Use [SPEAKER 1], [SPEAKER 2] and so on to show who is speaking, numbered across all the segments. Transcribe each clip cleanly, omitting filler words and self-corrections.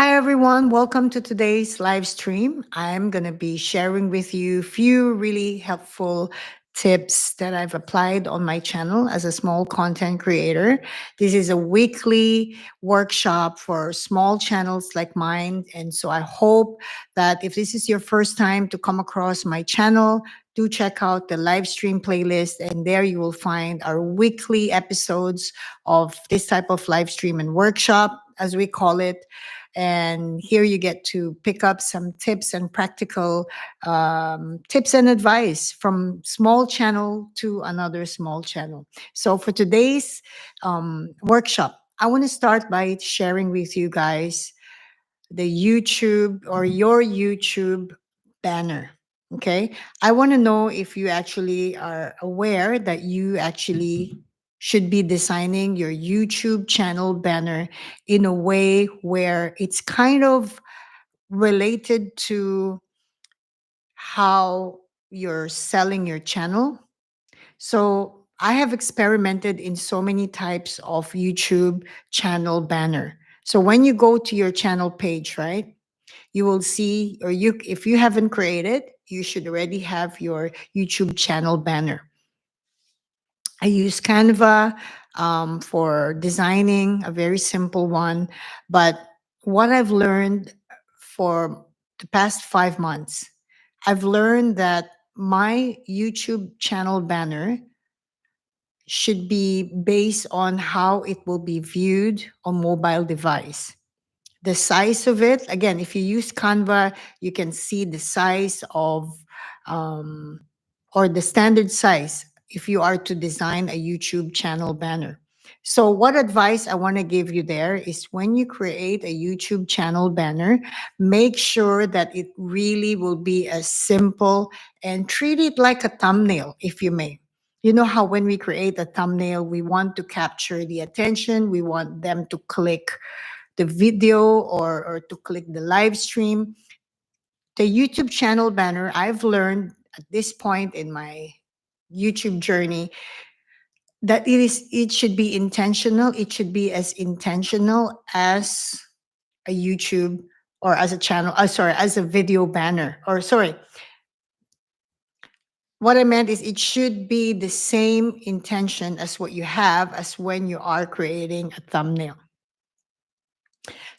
[SPEAKER 1] Hi everyone, welcome to today's live stream. I'm going to be sharing with you a few really helpful tips that I've applied on my channel as a small content creator. This is a weekly workshop for small channels like mine, and so I hope that if this is your first time to come across my channel, do check out the live stream playlist, and there you will find our weekly episodes of this type of live stream and workshop, as we call it. And here you get to pick up some tips and practical tips and advice from small channel to another small channel. So for today's workshop, I want to start by sharing with you guys the YouTube or your YouTube banner. Okay. I want to know if you actually are aware that you actually should be designing your YouTube channel banner in a way where it's kind of related to how you're selling your channel. So I have experimented in so many types of YouTube channel banner. So when you go to your channel page, right, you will see, or you, if you haven't created, you should already have your YouTube channel banner. I use Canva for designing a very simple one. But what I've learned for the past 5 months, I've learned that my YouTube channel banner should be based on how it will be viewed on mobile device. The size of it, again, if you use Canva, you can see the size of um, or the standard size if you are to design a YouTube channel banner. So what advice I want to give you there is when you create a YouTube channel banner, make sure that it really will be as simple and treat it like a thumbnail, if you may. You know how when we create a thumbnail, we want to capture the attention, we want them to click the video or to click the live stream. The YouTube channel banner, I've learned at this point in my YouTube journey that it should be intentional. It should be as intentional as a YouTube or as a channel, sorry, as a video banner. Or sorry, what I meant is it should be the same intention as what you have as when you are creating a thumbnail.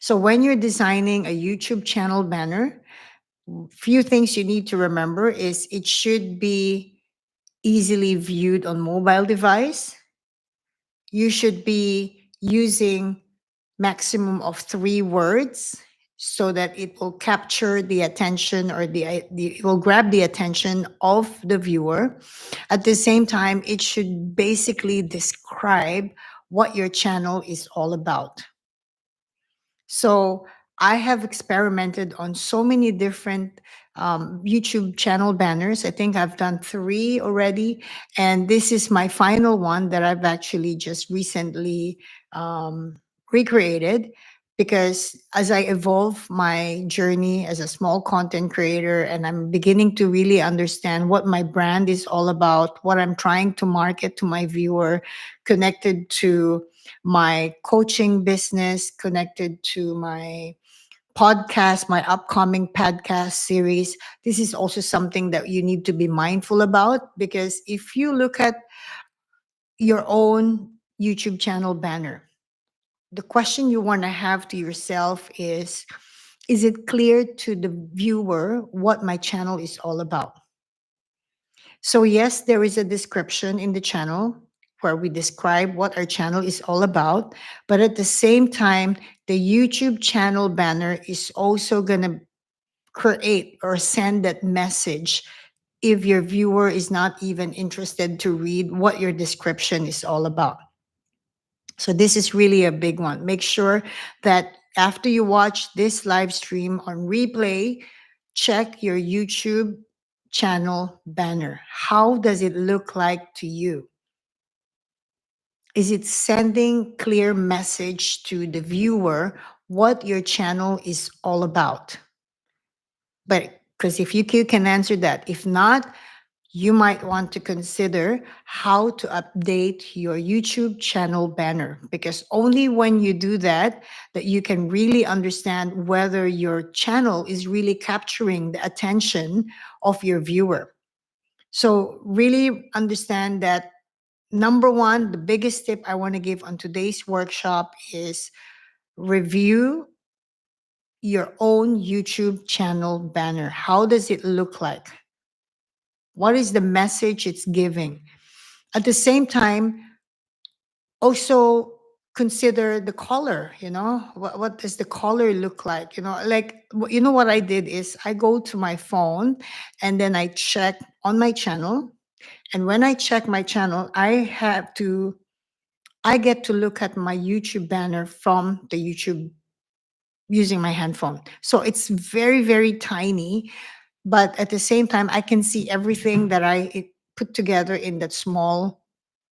[SPEAKER 1] So when you're designing a YouTube channel banner, few things you need to remember is it should be easily viewed on mobile device. You should be using maximum of 3 words so that it will capture the attention or it will grab the attention of the viewer. At the same time, it should basically describe what your channel is all about. So I have experimented on so many different YouTube channel banners. I think I've done 3 already. And this is my final one that I've actually just recently recreated, because as I evolve my journey as a small content creator and I'm beginning to really understand what my brand is all about, what I'm trying to market to my viewer, connected to my coaching business, connected to my podcast, my upcoming podcast series. This is also something that you need to be mindful about, because if you look at your own YouTube channel banner, the question you want to have to yourself is it clear to the viewer what my channel is all about? So, yes, there is a description in the channel where we describe what our channel is all about. But at the same time, the YouTube channel banner is also going to create or send that message if your viewer is not even interested to read what your description is all about. So, this is really a big one. Make sure that after you watch this live stream on replay, check your YouTube channel banner. How does it look like to you? Is it sending clear message to the viewer what your channel is all about? But because if you can answer that, if not, you might want to consider how to update your YouTube channel banner, because only when you do that that you can really understand whether your channel is really capturing the attention of your viewer. So really understand that. Number one, the biggest tip I want to give on today's workshop is review your own YouTube channel banner. How does it look like? What is the message it's giving? At the same time, also consider the color. What does the color look like? What I did is I go to my phone and then I check on my channel. And when I check my channel, I get to look at my YouTube banner from the YouTube using my handphone. So it's very, very tiny, but at the same time, I can see everything that put together in that small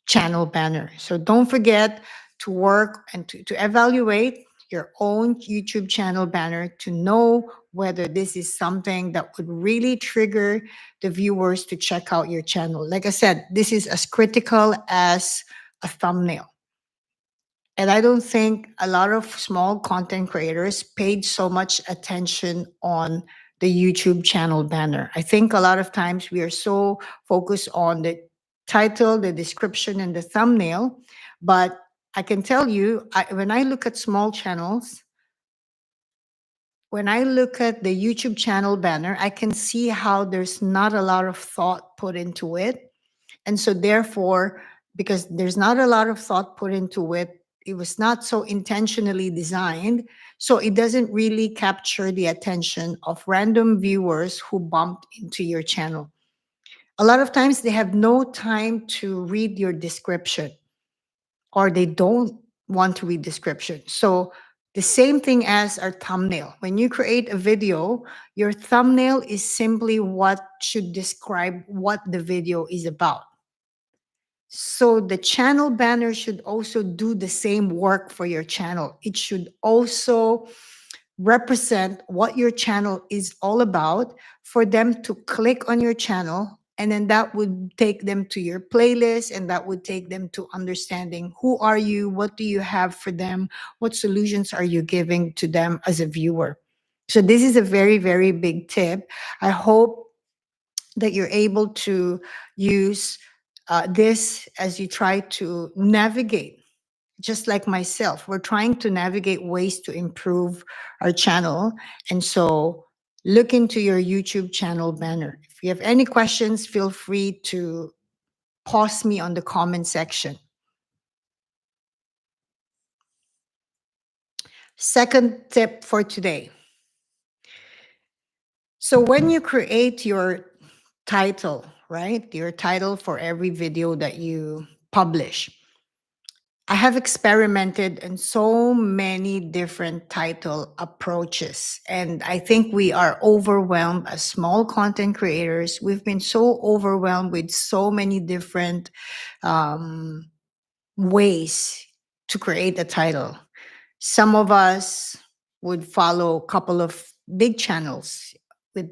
[SPEAKER 1] channel banner. So don't forget to work and to evaluate your own YouTube channel banner to know whether this is something that would really trigger the viewers to check out your channel. Like I said, this is as critical as a thumbnail. And I don't think a lot of small content creators paid so much attention on the YouTube channel banner. I think a lot of times we are so focused on the title, the description, and the thumbnail. But I can tell you, when I look at small channels, when I look at the YouTube channel banner, I can see how there's not a lot of thought put into it. And so, therefore, because there's not a lot of thought put into it, it was not so intentionally designed. So, it doesn't really capture the attention of random viewers who bumped into your channel. A lot of times, they have no time to read your description, or they don't want to read description. So, the same thing as our thumbnail. When you create a video, your thumbnail is simply what should describe what the video is about. So the channel banner should also do the same work for your channel. It should also represent what your channel is all about for them to click on your channel. And then that would take them to your playlist, and that would take them to understanding who are you, what do you have for them, what solutions are you giving to them as a viewer. So this is a very, very big tip. I hope that you're able to use this as you try to navigate. Just like myself, we're trying to navigate ways to improve our channel. And so look into your YouTube channel banner. If you have any questions, feel free to pause me on the comment section. Second tip for today. So when you create your title, right? Your title for every video that you publish. I have experimented in so many different title approaches, and I think we are overwhelmed as small content creators. We've been so overwhelmed with so many different um, ways to create a title. Some of us would follow a couple of big channels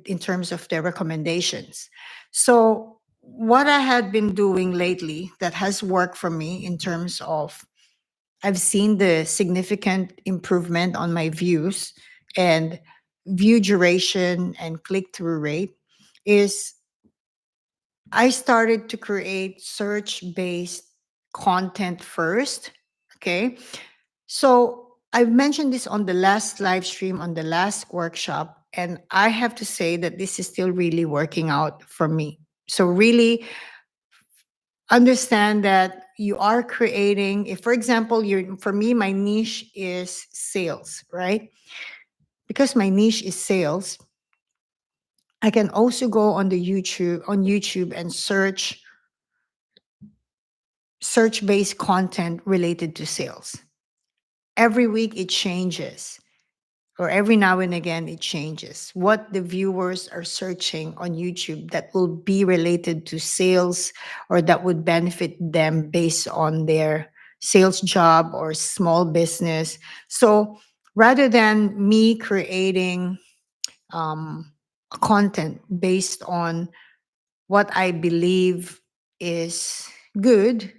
[SPEAKER 1] in terms of their recommendations. So, what I had been doing lately that has worked for me in terms of I've seen the significant improvement on my views and view duration and click through rate is I started to create search based content first. Okay. So I've mentioned this on the last live stream, on the last workshop, and I have to say that this is still really working out for me. So, really understand that you are creating, if for example, for me, my niche is sales, right? Because my niche is sales, I can also go on YouTube and search based content related to sales. Every week it changes, or every now and again it changes what the viewers are searching on YouTube that will be related to sales, or that would benefit them based on their sales job or small business. So rather than me creating content based on what I believe is good,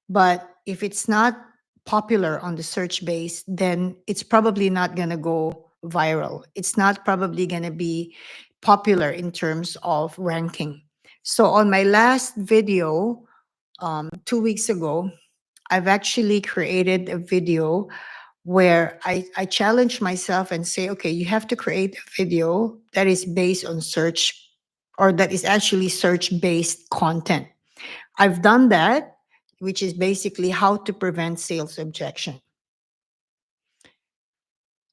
[SPEAKER 1] but if it's not popular on the search base, then it's probably not going to go viral. It's not probably going to be popular in terms of ranking. So on my last video, 2 weeks ago, I've actually created a video where I challenge myself and say, okay, you have to create a video that is based on search, or that is actually search based content. I've done that, which is basically how to prevent sales objection.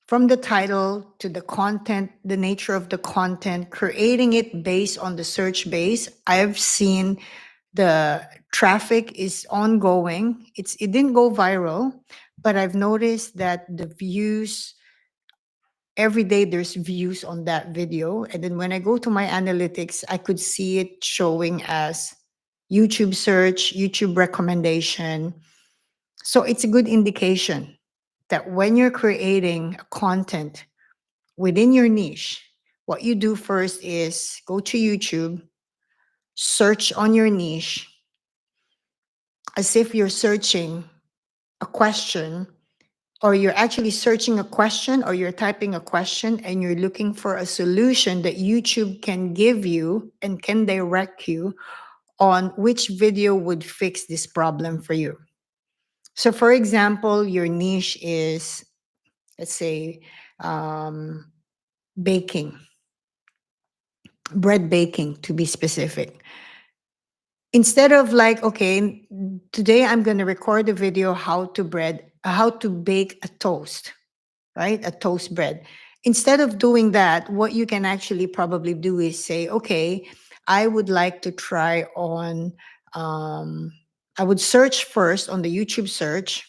[SPEAKER 1] From the title to the content, the nature of the content, creating it based on the search base, I've seen the traffic is ongoing. It didn't go viral, but I've noticed that the views, every day there's views on that video. And then when I go to my analytics, I could see it showing as YouTube search, YouTube recommendation. So it's a good indication that when you're creating content within your niche, what you do first is go to YouTube, search on your niche as if you're searching a question, or you're actually searching a question, or you're typing a question and you're looking for a solution that YouTube can give you and can direct you on which video would fix this problem for you. So, for example, your niche is, let's say, um, baking, bread baking to be specific. Instead of like, okay, today I'm going to record a video how to bake a toast, right? A toast bread. Instead of doing that, what you can actually probably do is say, okay, I would like to try on, I would search first on the YouTube search,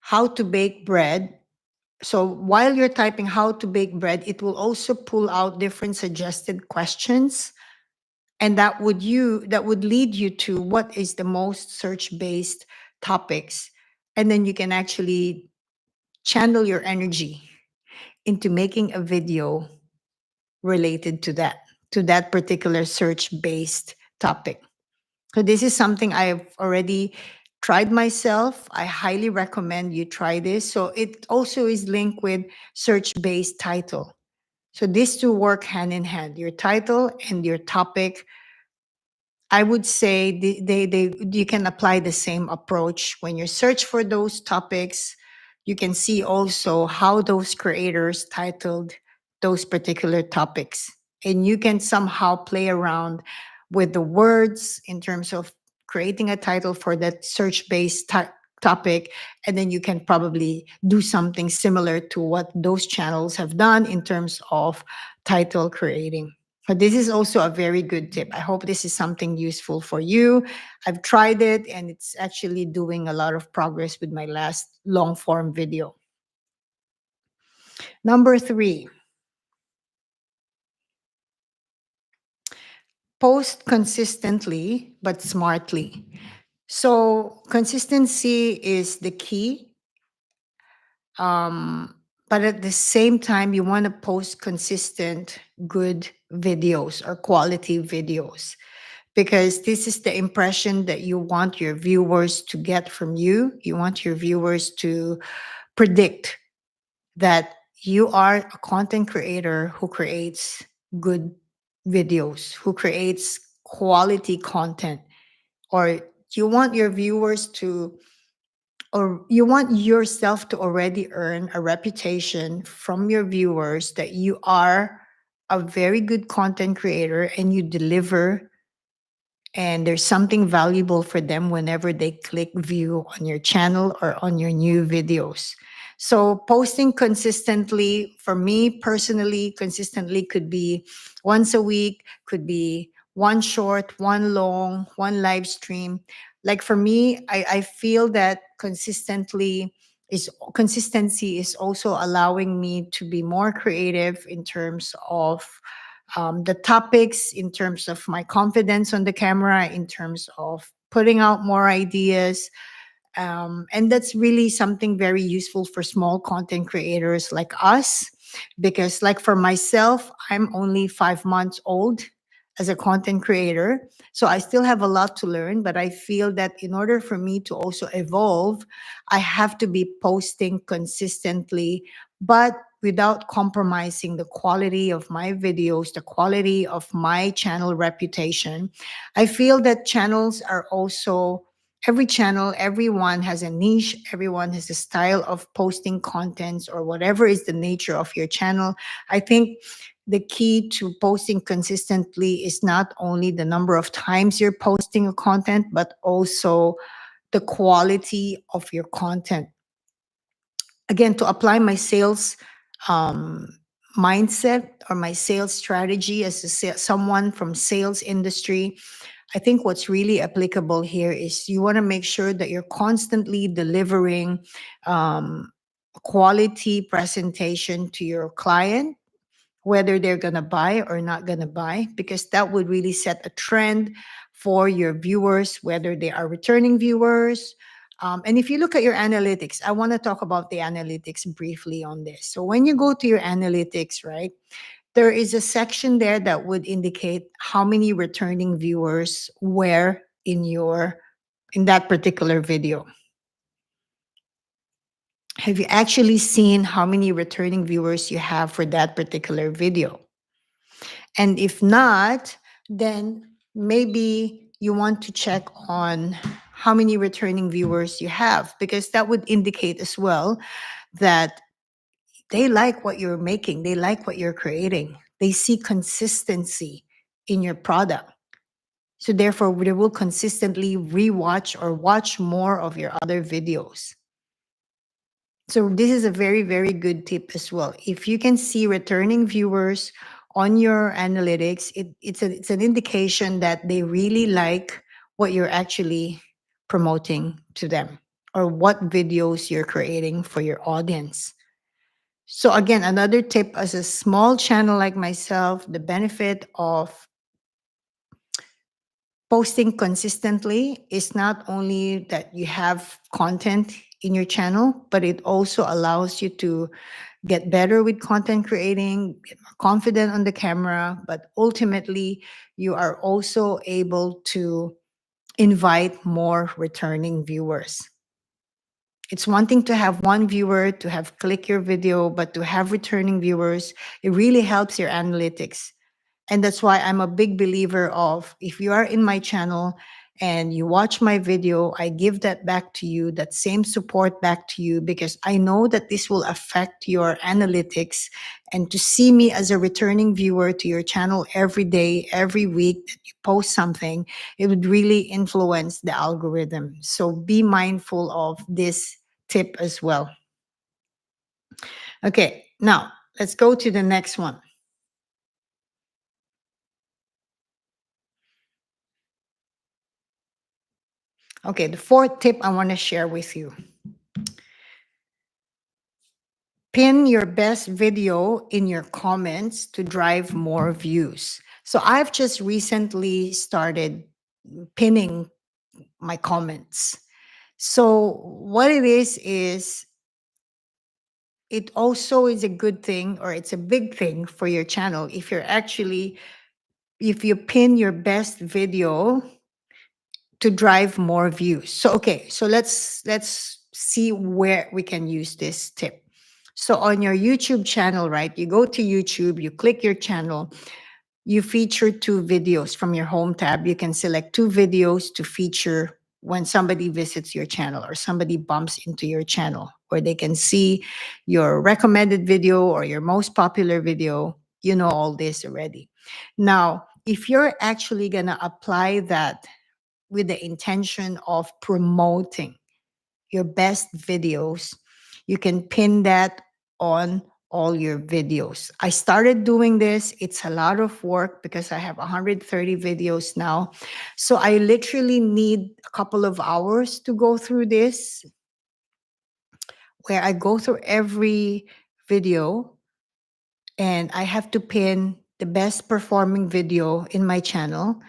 [SPEAKER 1] how to bake bread. So while you're typing how to bake bread, it will also pull out different suggested questions. And that would lead you to what is the most search based topics. And then you can actually channel your energy into making a video related to that particular search based topic. So this is something I've already tried myself. I highly recommend you try this. So it also is linked with search based title. So these two work hand in hand, your title and your topic. I would say you can apply the same approach when you search for those topics. You can see also how those creators titled those particular topics. And you can somehow play around with the words in terms of creating a title for that search based topic. And then you can probably do something similar to what those channels have done in terms of title creating. But this is also a very good tip. I hope this is something useful for you. I've tried it and it's actually doing a lot of progress with my last long form video. Number 3, post consistently but smartly. So consistency is the key. But at the same time, you want to post consistent, good videos or quality videos, because this is the impression that you want your viewers to get from you. You want your viewers to predict that you are a content creator who creates good videos, who creates quality content, or you want your viewers to, or you want yourself to already earn a reputation from your viewers that you are a very good content creator and you deliver, and there's something valuable for them whenever they click view on your channel or on your new videos. So posting consistently, for me personally, consistently could be once a week, could be one short, one long, one live stream. Like for me, I feel that consistency is also allowing me to be more creative in terms of the topics, in terms of my confidence on the camera, in terms of putting out more ideas. And that's really something very useful for small content creators like us, because, like, for myself, I'm only 5 months old as a content creator. So I still have a lot to learn, but I feel that in order for me to also evolve, I have to be posting consistently, but without compromising the quality of my videos, the quality of my channel reputation. I feel that channels are also, every channel, everyone has a niche, everyone has a style of posting contents or whatever is the nature of your channel. I think the key to posting consistently is not only the number of times you're posting a content, but also the quality of your content. Again, to apply my sales um, mindset or my sales strategy as someone from sales industry, I think what's really applicable here is you want to make sure that you're constantly delivering um, quality presentation to your client, whether they're going to buy or not going to buy, because that would really set a trend for your viewers, whether they are returning viewers. And if you look at your analytics, I want to talk about the analytics briefly on this. So when you go to your analytics, right, there is a section there that would indicate how many returning viewers were in that particular video. Have you actually seen how many returning viewers you have for that particular video? And if not, then maybe you want to check on how many returning viewers you have, because that would indicate as well that they like what you're making, they like what you're creating, they see consistency in your product. So therefore, they will consistently rewatch or watch more of your other videos. So this is a very, very good tip as well. If you can see returning viewers on your analytics, it's an indication that they really like what you're actually promoting to them or what videos you're creating for your audience. So again, another tip as a small channel like myself, the benefit of posting consistently is not only that you have content in your channel, but it also allows you to get better with content creating, get more confident on the camera, but ultimately you are also able to invite more returning viewers. It's one thing to have one viewer to have click your video, but to have returning viewers, it really helps your analytics. And that's why I'm a big believer of, if you are in my channel and you watch my video, I give that back to you, that same support back to you, because I know that this will affect your analytics. And to see me as a returning viewer to your channel every day, every week that you post something, it would really influence the algorithm. So be mindful of this tip as well. Okay, now let's go to the next one. Okay, the fourth tip I want to share with you. Pin your best video in your comments to drive more views. So I've just recently started pinning my comments. So what it is it also is a good thing, or it's a big thing for your channel if you pin your best video to drive more views. So okay, so let's see where we can use this tip. So on your YouTube channel, right? You go to YouTube, you click your channel, you feature two videos from your home tab. You can select two videos to feature when somebody visits your channel or somebody bumps into your channel, where they can see your recommended video or your most popular video. You know all this already. Now, if you're actually going to apply that with the intention of promoting your best videos, you can pin that on all your videos. I started doing this. It's a lot of work because I have 130 videos now. So I literally need a couple of hours to go through this, where I go through every video and I have to pin the best performing video in my channel.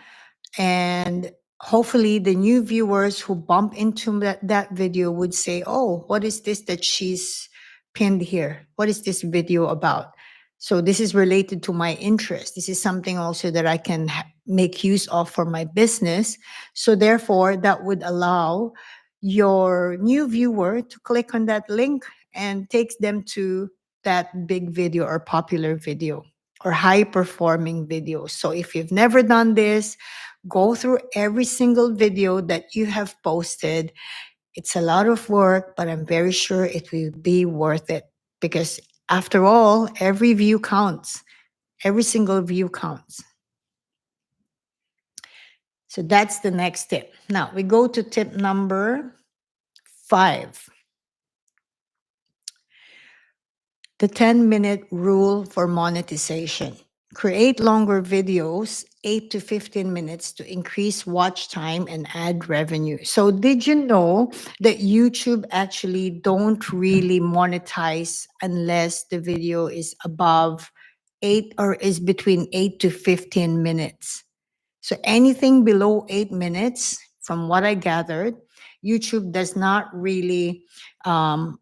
[SPEAKER 1] And hopefully the new viewers who bump into that video would say, oh, what is this that she's pinned here? What is this video about? So this is related to my interest. This is something also that I can make use of for my business. So therefore, that would allow your new viewer to click on that link and takes them to that big video or popular video or high performing video. So if you've never done this, go through every single video that you have posted. It's a lot of work, but I'm very sure it will be worth it because after all, every view counts. Every single view counts. So that's the next tip. Now we go to tip number 5. The 10-minute rule for monetization. Create longer videos, 8 to 15 minutes, to increase watch time and add revenue. So did you know that YouTube actually don't really monetize unless the video is above 8 or is between 8 to 15 minutes? So anything below 8 minutes, from what I gathered, YouTube does not really um,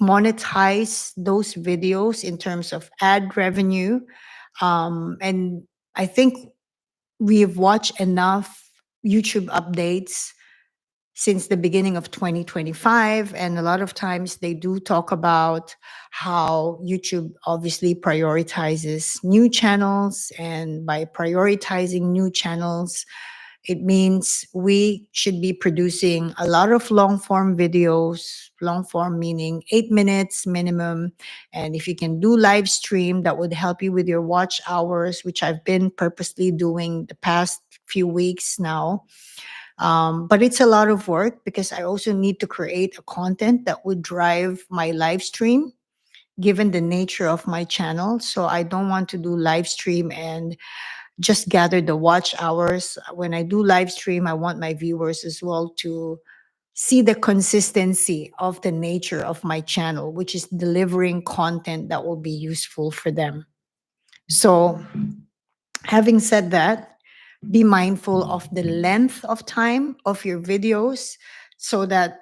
[SPEAKER 1] monetize those videos in terms of ad revenue. And I think we've watched enough YouTube updates since the beginning of 2025. And a lot of times they do talk about how YouTube obviously prioritizes new channels. And by prioritizing new channels, it means we should be producing a lot of long form videos, long form meaning 8 minutes minimum. And if you can do live stream, that would help you with your watch hours, which I've been purposely doing the past few weeks now. But it's a lot of work because I also need to create a content that would drive my live stream given the nature of my channel. So I don't want to do live stream and just gather the watch hours. When I do live stream, I want my viewers as well to see the consistency of the nature of my channel, which is delivering content that will be useful for them. So, having said that, be mindful of the length of time of your videos so that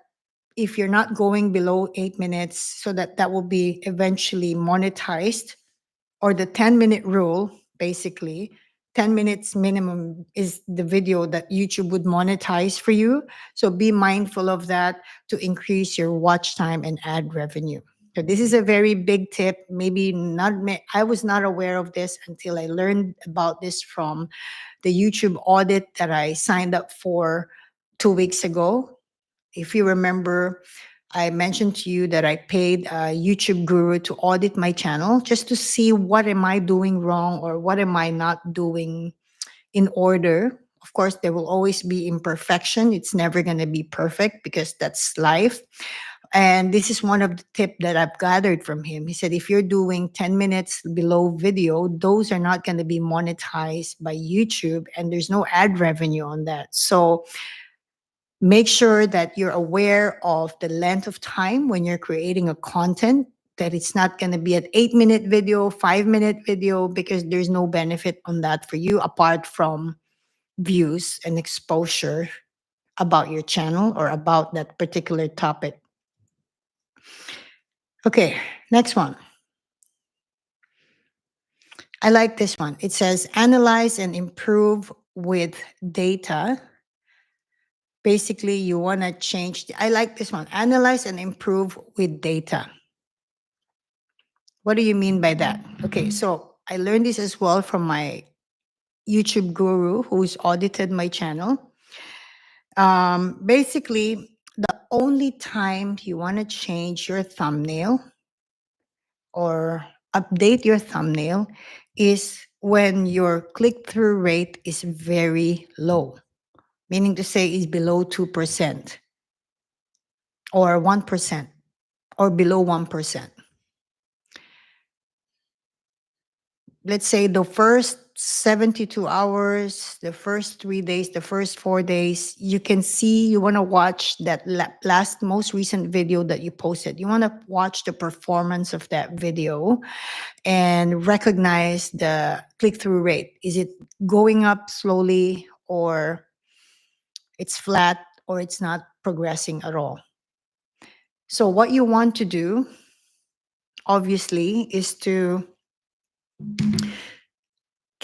[SPEAKER 1] if you're not going below 8 minutes, so that that will be eventually monetized, or the 10-minute rule, basically 10 minutes minimum is the video that YouTube would monetize for you. So be mindful of that to increase your watch time and ad revenue. So this is a very big tip. Maybe not, I was not aware of this until I learned about this from the YouTube audit that I signed up for 2 weeks ago. If you remember, I mentioned to you that I paid a YouTube guru to audit my channel just to see what am I doing wrong or what am I not doing in order. Of course, there will always be imperfection. It's never going to be perfect because that's life. And this is one of the tip that I've gathered from him. He said, if you're doing 10 minutes below video, those are not going to be monetized by YouTube and there's no ad revenue on that. So make sure that you're aware of the length of time when you're creating a content, that it's not going to be an 8-minute video, 5-minute video, because there's no benefit on that for you apart from views and exposure about your channel or about that particular topic. Okay, next one. I like this one. It says analyze and improve with data. Basically, you want to change. I like this one. Analyze and improve with data. What do you mean by that? Okay, so I learned this as well from my YouTube guru who's audited my channel. Basically, the only time you want to change your thumbnail or update your thumbnail is when your click-through rate is very low, meaning to say is below 2% or 1% or below 1%. Let's say the first 72 hours, the first 3 days, the first 4 days, you can see, you want to watch that last most recent video that you posted. You want to watch the performance of that video and recognize the click-through rate. Is it going up slowly or it's flat or it's not progressing at all? So what you want to do, obviously, is to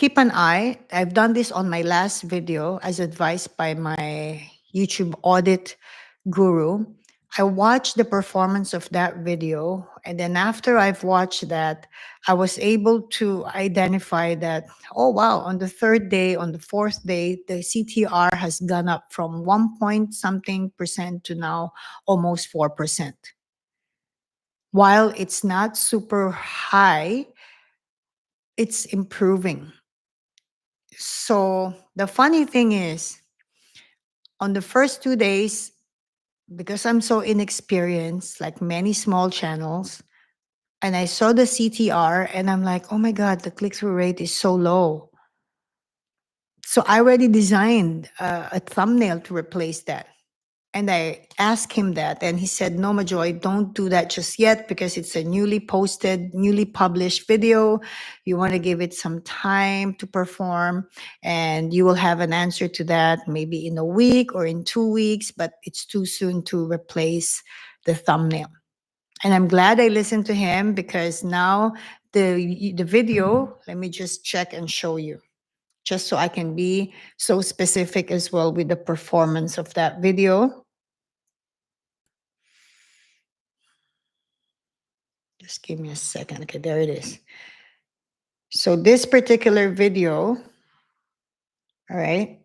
[SPEAKER 1] keep an eye. I've done this on my last video as advised by my YouTube audit guru. I watched the performance of that video. And then after I've watched that, I was able to identify that, oh, wow, on the third day, on the fourth day, the CTR has gone up from 1 point something percent to now almost 4%. While it's not super high, it's improving. So the funny thing is, on the first 2 days, because I'm so inexperienced, like many small channels, and I saw the CTR and I'm like, oh my God, the click through rate is so low. So I already designed a thumbnail to replace that. And I asked him that, and he said, no, Majoy, don't do that just yet because it's a newly posted, newly published video. You want to give it some time to perform, and you will have an answer to that maybe in a week or in 2 weeks, but it's too soon to replace the thumbnail. And I'm glad I listened to him because now the video, let me just check and show you, just so I can be so specific as well with the performance of that video. Just give me a second. Okay, there it is. So this particular video, all right,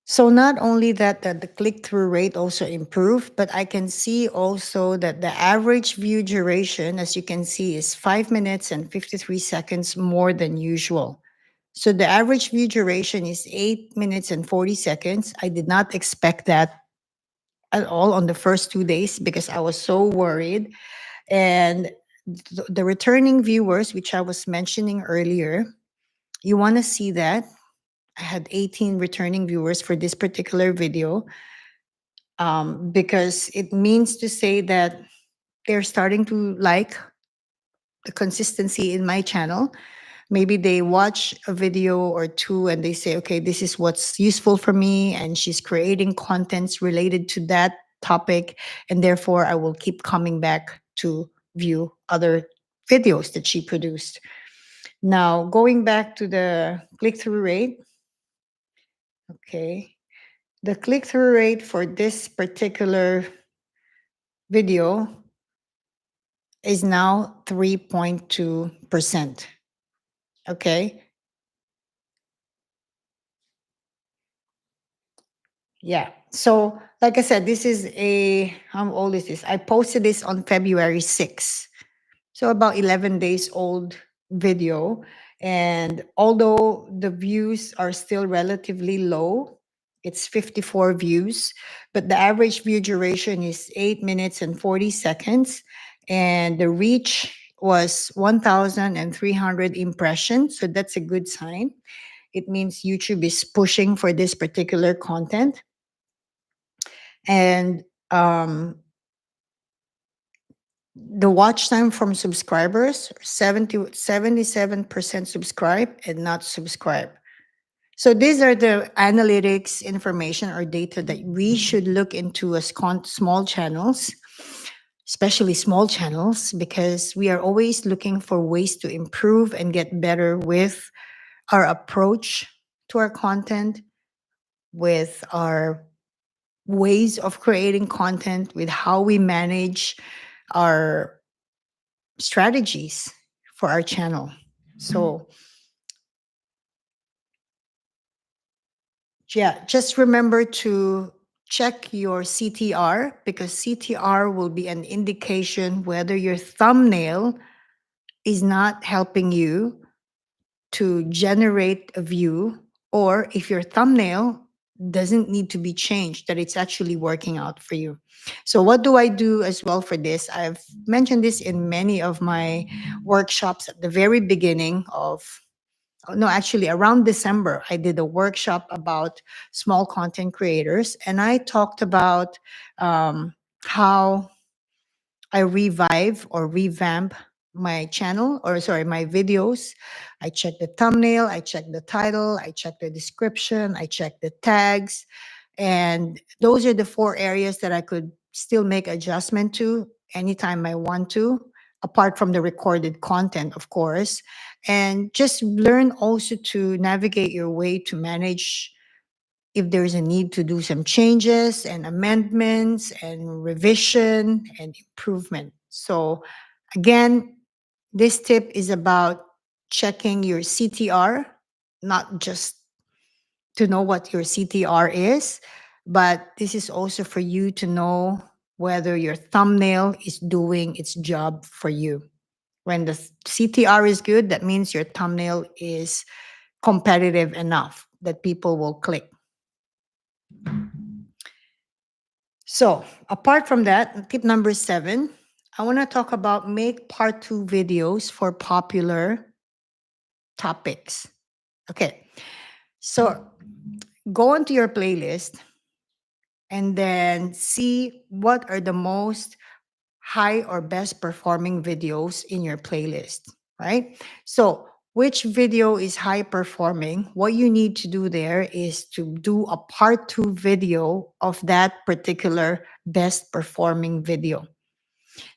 [SPEAKER 1] so not only that the click-through rate also improved, but I can see also that the average view duration, as you can see, is 5 minutes and 53 seconds more than usual. So the average view duration is 8 minutes and 40 seconds. I did not expect that at all on the first 2 days because I was so worried. And the returning viewers, which I was mentioning earlier, you want to see that. I had 18 returning viewers for this particular video, because it means to say that they're starting to like the consistency in my channel. Maybe they watch a video or two and they say, okay, this is what's useful for me, and she's creating contents related to that topic, and therefore I will keep coming back to view other videos that she produced. Now, going back to the click-through rate, okay, the click-through rate for this particular video is now 3.2%. Okay. Yeah. So, like I said, this is how old is this? I posted this on February 6th. So, about 11 days old video. And although the views are still relatively low, it's 54 views, but the average view duration is 8 minutes and 40 seconds. And the reach was 1,300 impressions. So, that's a good sign. It means YouTube is pushing for this particular content. And the watch time from subscribers, 77% subscribe and not subscribe. So these are the analytics information or data that we should look into as small channels, especially small channels, because we are always looking for ways to improve and get better with our approach to our content, with our ways of creating content, with how we manage our strategies for our channel. So, yeah, just remember to check your CTR, because CTR will be an indication whether your thumbnail is not helping you to generate a view, or if your thumbnail doesn't need to be changed, that it's actually working out for you. So what do I do as well for this? I've mentioned this in many of my workshops at the very beginning of, no, actually around December, I did a workshop about small content creators, and I talked about how I revive or revamp my channel, or sorry, my videos. I check the thumbnail, I check the title, I check the description, I check the tags, And those are the four areas that I could still make adjustment to anytime I want to, apart from the recorded content, of course. And just learn also to navigate your way to manage if there's a need to do some changes and amendments and revision and improvement. So, again, this tip is about checking your CTR, not just to know what your CTR is, but this is also for you to know whether your thumbnail is doing its job for you. When the CTR is good, that means your thumbnail is competitive enough that people will click. So, apart from that, tip number 7, I want to talk about make part 2 videos for popular topics. Okay. So, go onto your playlist and then see what are the most high or best performing videos in your playlist, right? So, which video is high performing? What you need to do there is to do a part 2 video of that particular best performing video.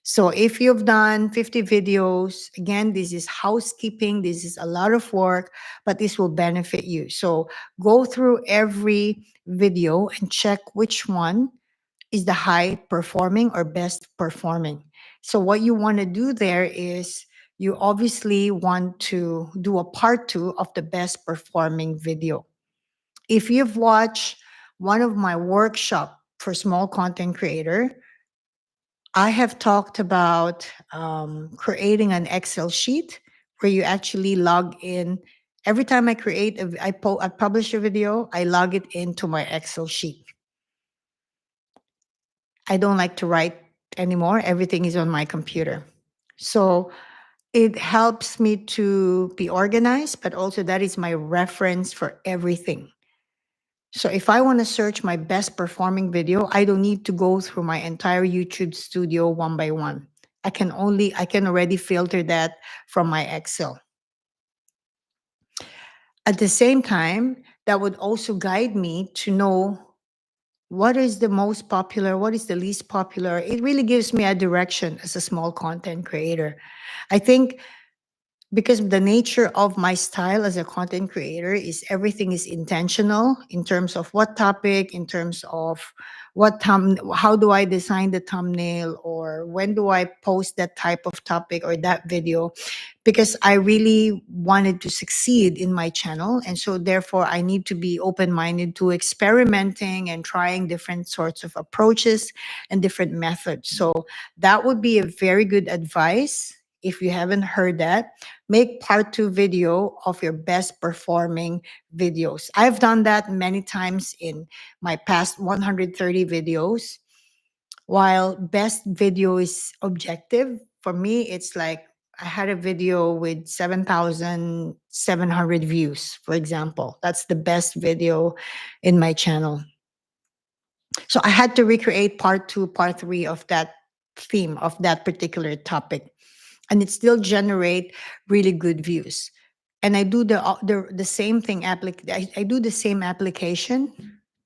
[SPEAKER 1] So, if you've done 50 videos, again, this is housekeeping, this is a lot of work, but this will benefit you. So, go through every video and check which one is the high performing or best performing. So what you want to do there is you obviously want to do a part 2 of the best performing video. If you've watched one of my workshop for small content creator, I have talked about creating an Excel sheet where you actually log in. Every time I create, I publish a video, I log it into my Excel sheet. I don't like to write anymore. Everything is on my computer. So it helps me to be organized, but also that is my reference for everything. So if I want to search my best performing video, I don't need to go through my entire YouTube studio one by one. I can already filter that from my Excel. At the same time, that would also guide me to know what is the most popular, what is the least popular. It really gives me a direction as a small content creator. I think because the nature of my style as a content creator is everything is intentional in terms of what topic, in terms of how do I design the thumbnail, or when do I post that type of topic or that video, because I really wanted to succeed in my channel. And so therefore I need to be open-minded to experimenting and trying different sorts of approaches and different methods. So that would be a very good advice. If you haven't heard that, make part 2 video of your best performing videos. I've done that many times in my past 130 videos. While best video is objective, for me, it's like I had a video with 7,700 views, for example. That's the best video in my channel. So I had to recreate part 2, part 3 of that theme, of that particular topic, and it still generate really good views. And I do the same thing. I do the same application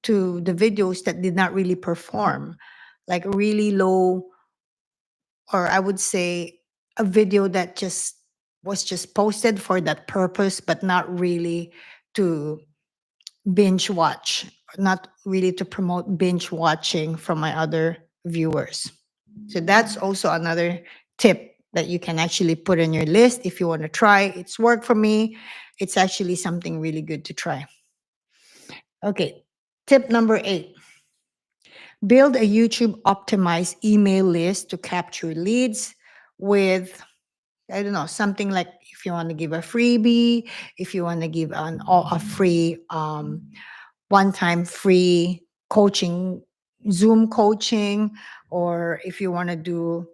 [SPEAKER 1] to the videos that did not really perform, like really low, or I would say a video that just was just posted for that purpose, but not really to binge watch, not really to promote binge watching from my other viewers. So that's also another tip that you can actually put on your list if you want to try. It's worked for me. It's actually something really good to try. Okay, tip number 8. Build a YouTube optimized email list to capture leads with, I don't know, something like if you want to give a freebie, if you want to give a free one-time free coaching, Zoom coaching, or if you want to do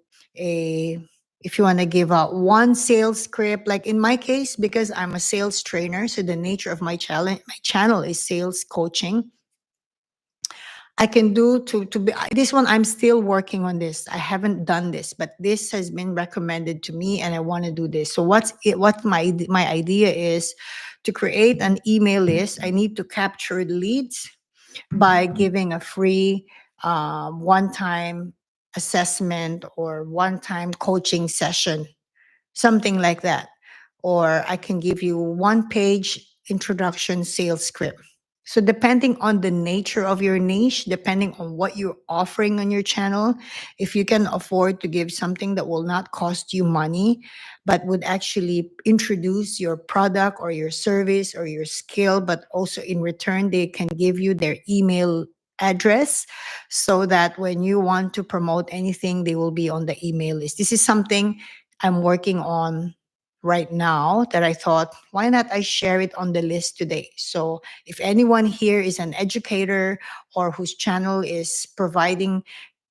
[SPEAKER 1] if you want to give out one sales script, like in my case, because I'm a sales trainer, so the nature of my channel is sales coaching. I can do to be this one. I'm still working on this. I haven't done this, but this has been recommended to me, and I want to do this. So what my idea is to create an email list. I need to capture the leads, by giving a free one time assessment or one time coaching session, something like that. Or I can give you one page introduction sales script. So, depending on the nature of your niche, depending on what you're offering on your channel, if you can afford to give something that will not cost you money, but would actually introduce your product or your service or your skill, but also in return, they can give you their email address so that when you want to promote anything, they will be on the email list. This is something I'm working on right now that I thought, why not I share it on the list today? So if anyone here is an educator or whose channel is providing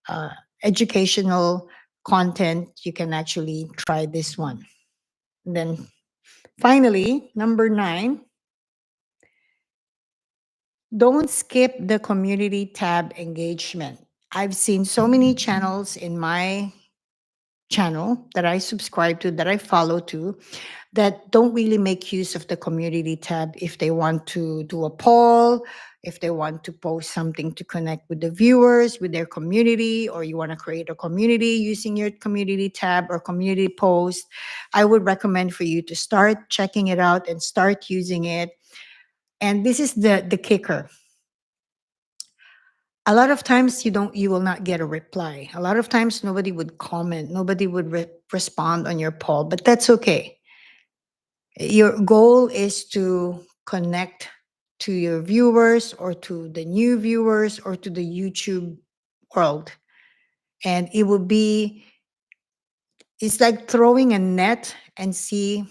[SPEAKER 1] uh, educational content, you can actually try this one. And then finally, number 9, don't skip the community tab engagement. I've seen so many channels in my channel that I subscribe to, that I follow to, that don't really make use of the community tab if they want to do a poll, if they want to post something to connect with the viewers, with their community, or you want to create a community using your community tab or community post. I would recommend for you to start checking it out and start using it. And this is the kicker. A lot of times you will not get a reply. A lot of times nobody would comment, nobody would respond on your poll, but that's okay. Your goal is to connect to your viewers or to the new viewers or to the YouTube world. And it will be, it's like throwing a net and see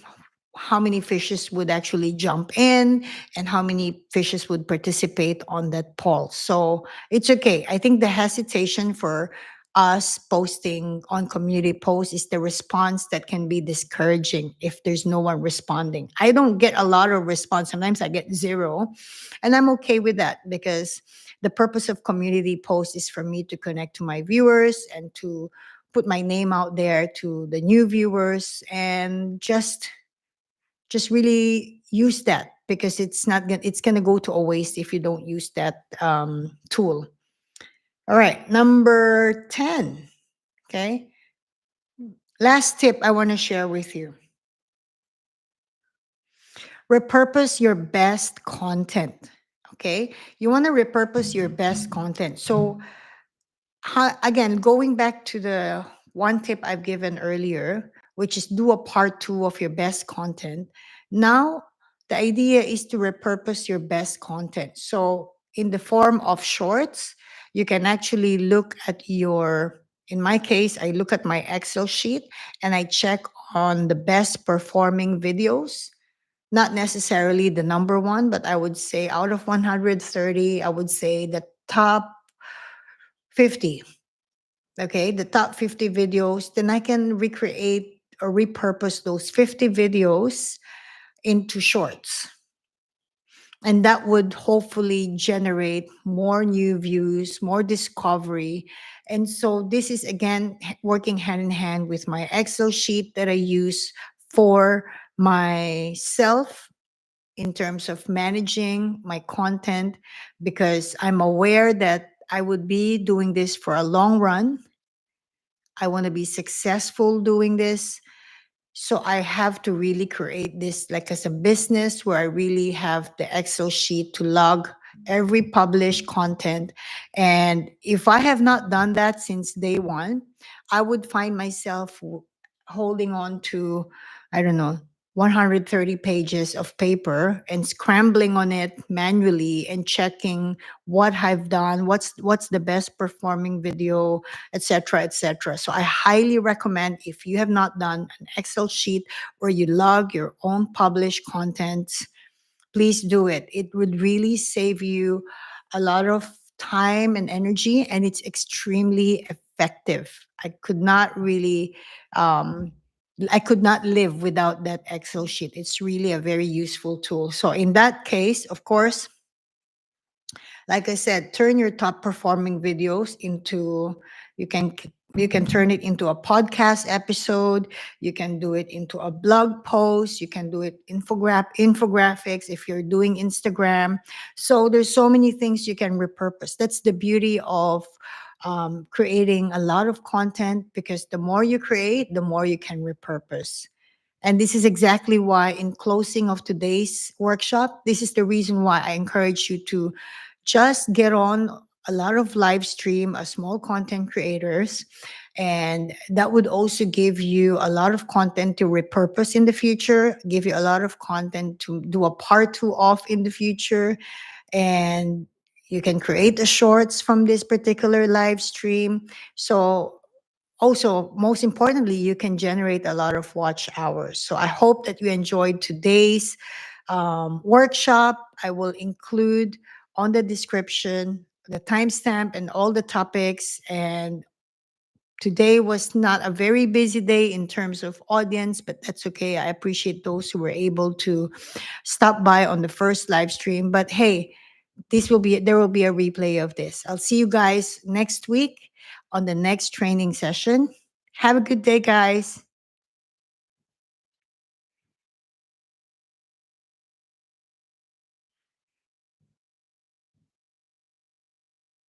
[SPEAKER 1] how many fishes would actually jump in and how many fishes would participate on that poll. So it's okay. I think the hesitation for us posting on community posts is the response that can be discouraging if there's no one responding. I don't get a lot of response. Sometimes I get zero. And I'm okay with that because the purpose of community posts is for me to connect to my viewers and to put my name out there to the new viewers and just really use that because it's gonna go to a waste if you don't use that tool. All right, number 10. Okay, last tip I want to share with you: repurpose your best content. Okay, you want to repurpose your best content. So again, going back to the one tip I've given earlier, which is do a part 2 of your best content. Now, the idea is to repurpose your best content. So, in the form of shorts, you can actually look at in my case, I look at my Excel sheet and I check on the best performing videos. Not necessarily the number one, but I would say out of 130, I would say the top 50. Okay, the top 50 videos, then I can recreate or repurpose those 50 videos into shorts. And that would hopefully generate more new views, more discovery. And so this is again working hand in hand with my Excel sheet that I use for myself in terms of managing my content, because I'm aware that I would be doing this for a long run. I want to be successful doing this. So I have to really create this like as a business where I really have the Excel sheet to log every published content. And if I have not done that since day one, I would find myself holding on to, I don't know, 130 pages of paper and scrambling on it manually and checking what I've done, what's the best performing video, etc., etc. So I highly recommend, if you have not done an Excel sheet where you log your own published content, please do it. It would really save you a lot of time and energy, and it's extremely effective. Um, I could not live without that Excel sheet. It's really a very useful tool. So in that case, of course, like I said, turn your top performing videos into, you can You can turn it into a podcast episode. You can do it into a blog post. You can do it infographics if you're doing Instagram. So there's so many things you can repurpose. That's the beauty of creating a lot of content, because the more you create, the more you can repurpose. And this is exactly why, in closing of today's workshop, this is the reason why I encourage you to just get on a lot of live stream as small content creators. And that would also give you a lot of content to repurpose in the future, give you a lot of content to do a part two of in the future. And you can create the shorts from this particular live stream. So also, most importantly, you can generate a lot of watch hours. So I hope that you enjoyed today's workshop. I will include on the description the timestamp and all the topics. And today was not a very busy day in terms of audience, but that's okay. I appreciate those who were able to stop by on the first live stream. But hey, there will be a replay of this. I'll see you guys next week on the next training session. Have a good day, guys.